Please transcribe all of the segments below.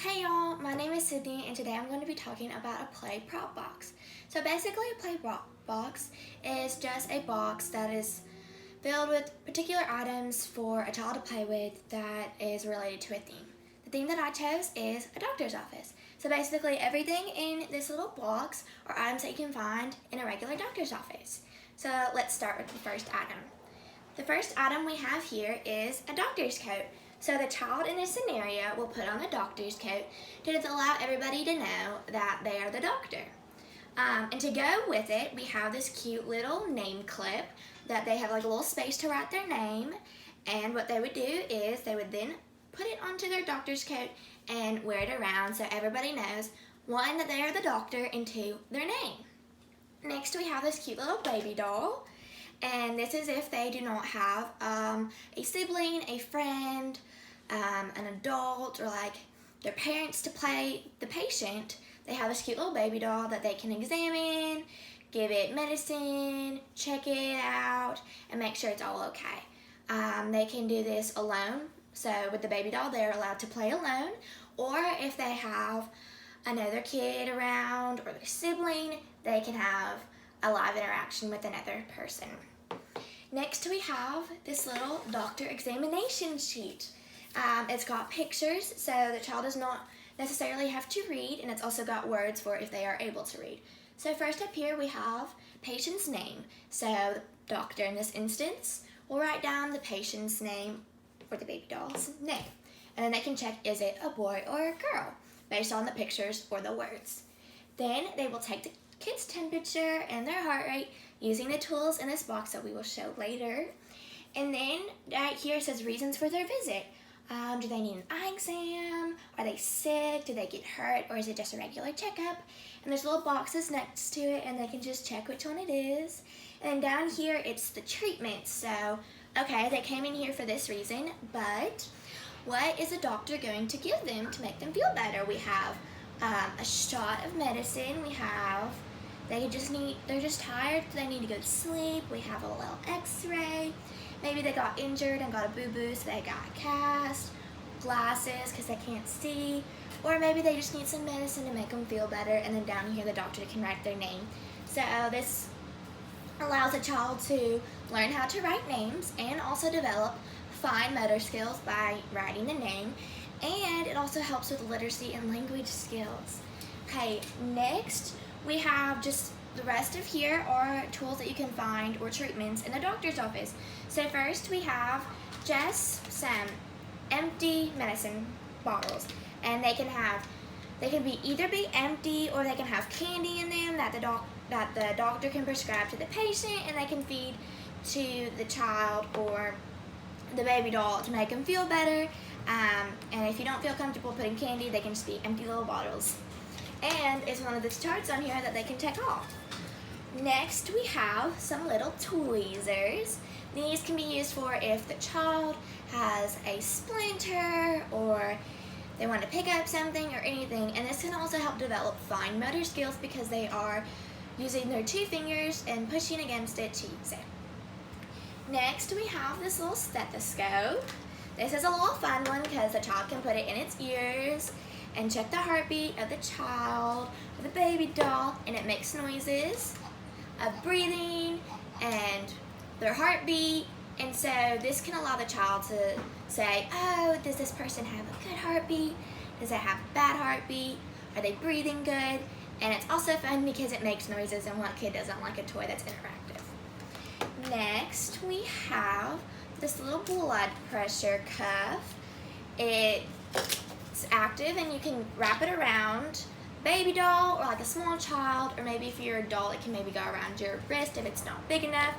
Hey y'all, my name is Sydney and today I'm going to be talking about a play prop box. So basically a play prop box is just a box that is filled with particular items for a child to play with that is related to a theme. The theme that I chose is a doctor's office. So basically everything in this little box are items that you can find in a regular doctor's office. So let's start with the first item. The first item we have here is a doctor's coat. So the child in this scenario will put on a doctor's coat to allow everybody to know that they are the doctor. And to go with it, we have this cute little name clip that they have like a little space to write their name. And what they would do is they would then put it onto their doctor's coat and wear it around so everybody knows, one, that they are the doctor, and two, their name. Next we have this cute little baby doll. And this is if they do not have a sibling, a friend, an adult, or like their parents to play the patient. They have this cute little baby doll that they can examine, give it medicine, check it out, and make sure it's all okay. They can do this alone. So with the baby doll, they're allowed to play alone. Or if they have another kid around or their sibling, they can have a live interaction with another person. Next we have this little doctor examination sheet. It's got pictures so the child does not necessarily have to read, and it's also got words for if they are able to read. So first up here we have patient's name. So the doctor in this instance will write down the patient's name or the baby doll's name. And then they can check, is it a boy or a girl based on the pictures or the words. Then they will take the kid's temperature and their heart rate using the tools in this box that we will show later. And then right here it says reasons for their visit. Do they need an eye exam? Are they sick? Do they get hurt? Or is it just a regular checkup? And there's little boxes next to it and they can just check which one it is. And then down here it's the treatment. So, okay, they came in here for this reason, but what is the doctor going to give them to make them feel better? We have a shot of medicine. We have they're just tired, so they need to go to sleep. We have a little x-ray. Maybe they got injured and got a boo-boo, so they got a cast, glasses because they can't see, or maybe they just need some medicine to make them feel better, and then down here the doctor can write their name. So this allows a child to learn how to write names and also develop fine motor skills by writing the name, and it also helps with literacy and language skills. Okay, next we have just the rest of here are tools that you can find or treatments in the doctor's office. So first we have just some empty medicine bottles, and they can either be empty or they can have candy in them that the doctor can prescribe to the patient, and they can feed to the child or the baby doll to make them feel better. And if you don't feel comfortable putting candy, they can just be empty little bottles. And it's one of the charts on here that they can check off. Next we have some little tweezers. These can be used for if the child has a splinter or they want to pick up something or anything, and this can also help develop fine motor skills because they are using their two fingers and pushing against it to use it. Next we have this little stethoscope. This is a little fun one because the child can put it in its ears and check the heartbeat of the child or the baby doll, and it makes noises of breathing and their heartbeat. And so this can allow the child to say, oh, does this person have a good heartbeat? Does it have a bad heartbeat? Are they breathing good? And it's also fun because it makes noises, and what kid doesn't like a toy that's interactive? Next we have this little blood pressure cuff. It's active and you can wrap it around baby doll or like a small child, or maybe if you're an adult it can maybe go around your wrist if it's not big enough.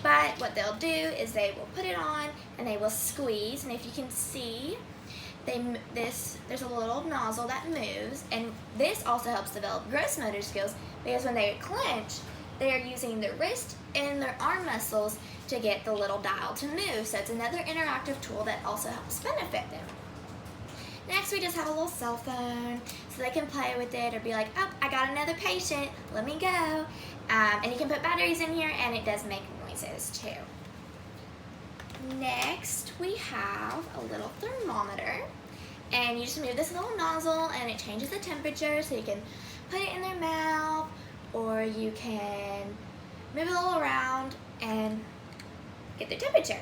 But what they'll do is they will put it on and they will squeeze, and if you can see, there's a little nozzle that moves, and this also helps develop gross motor skills because when they clench, they are using their wrist and their arm muscles to get the little dial to move. So it's another interactive tool that also helps benefit them. Next we just have a little cell phone so they can play with it or be like, oh, I got another patient, let me go. And you can put batteries in here and it does make noises too. Next we have a little thermometer, And you just move this little nozzle and it changes the temperature, so you can put it in their mouth, or you can move it all around and get the temperature.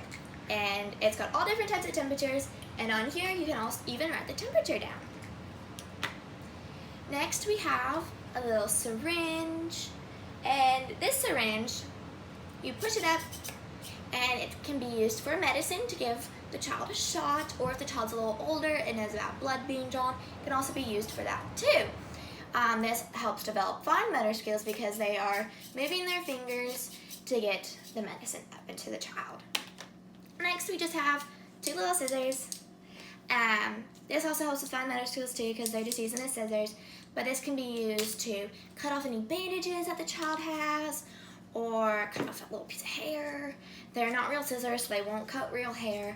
And it's got all different types of temperatures, and on here you can also even write the temperature down. Next we have a little syringe, and this syringe, you push it up and it can be used for medicine to give the child a shot, or if the child's a little older and knows about blood being drawn, it can also be used for that too. This helps develop fine motor skills because they are moving their fingers to get the medicine up into the child. Next we just have two little scissors. This also helps with fine motor skills too because they're just using the scissors, but this can be used to cut off any bandages that the child has, or cut off a little piece of hair. They're not real scissors, so they won't cut real hair,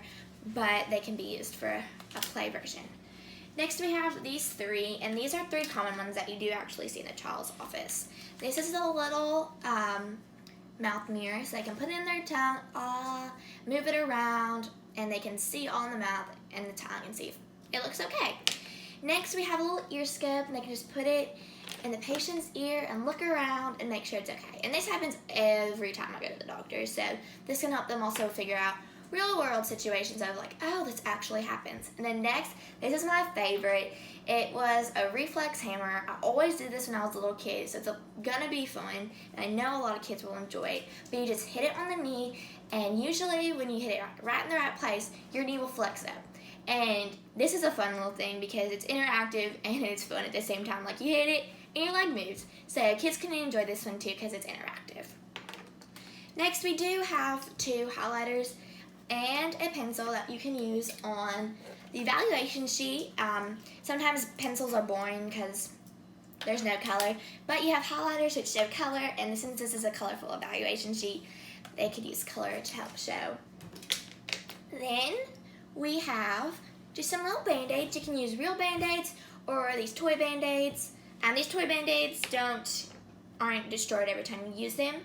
but they can be used for a play version. Next we have these three, and these are three common ones that you do actually see in the child's office. This is a little mouth mirror, so they can put it in their tongue, move it around, and they can see all in the mouth and the tongue and see if it looks okay. Next we have a little ear scope, and they can just put it in the patient's ear and look around and make sure it's okay. And this happens every time I go to the doctor, so this can help them also figure out real world situations of like, oh, this actually happens. And then next, this is my favorite. It was a reflex hammer. I always did this when I was a little kid, so it's gonna be fun, and I know a lot of kids will enjoy it. But you just hit it on the knee, and usually when you hit it right in the right place, your knee will flex up. And this is a fun little thing because it's interactive and it's fun at the same time. Like, you hit it and your leg moves. So kids can enjoy this one too because it's interactive. Next we do have two highlighters and a pencil that you can use on the evaluation sheet. Sometimes pencils are boring because there's no color, but you have highlighters which show color, and since this is a colorful evaluation sheet, they could use color to help show. Then we have just some little band-aids. You can use real band-aids or these toy band-aids. These toy band-aids aren't destroyed every time you use them,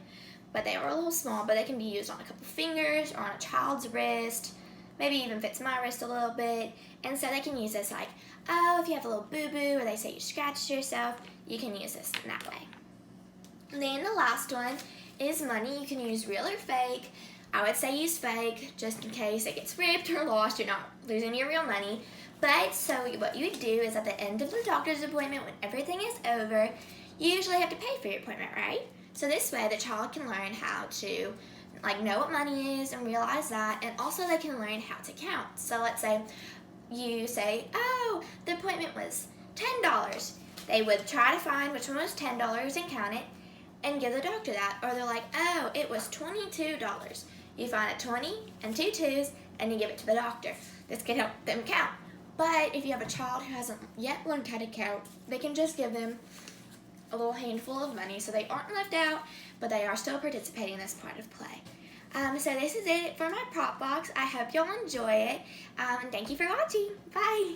but they are a little small, but they can be used on a couple fingers or on a child's wrist, maybe even fits my wrist a little bit. And so they can use this like, oh, if you have a little boo-boo or they say you scratched yourself, you can use this in that way. And then the last one is money. You can use real or fake. I would say use fake just in case it gets ripped or lost. You're not losing your real money. But so what you would do is at the end of the doctor's appointment, when everything is over, you usually have to pay for your appointment, right? So this way the child can learn how to know what money is and realize that, and also they can learn how to count. So let's say you say, oh, the appointment was $10. They would try to find which one was $10 and count it and give the doctor that. Or they're like, oh, it was $22. You find a 20 and 2 2s and you give it to the doctor. This can help them count. But if you have a child who hasn't yet learned how to count, they can just give them a little handful of money so they aren't left out, but they are still participating in this part of play. So this is it for my prop box. I hope you'll enjoy it, and thank you for watching. Bye!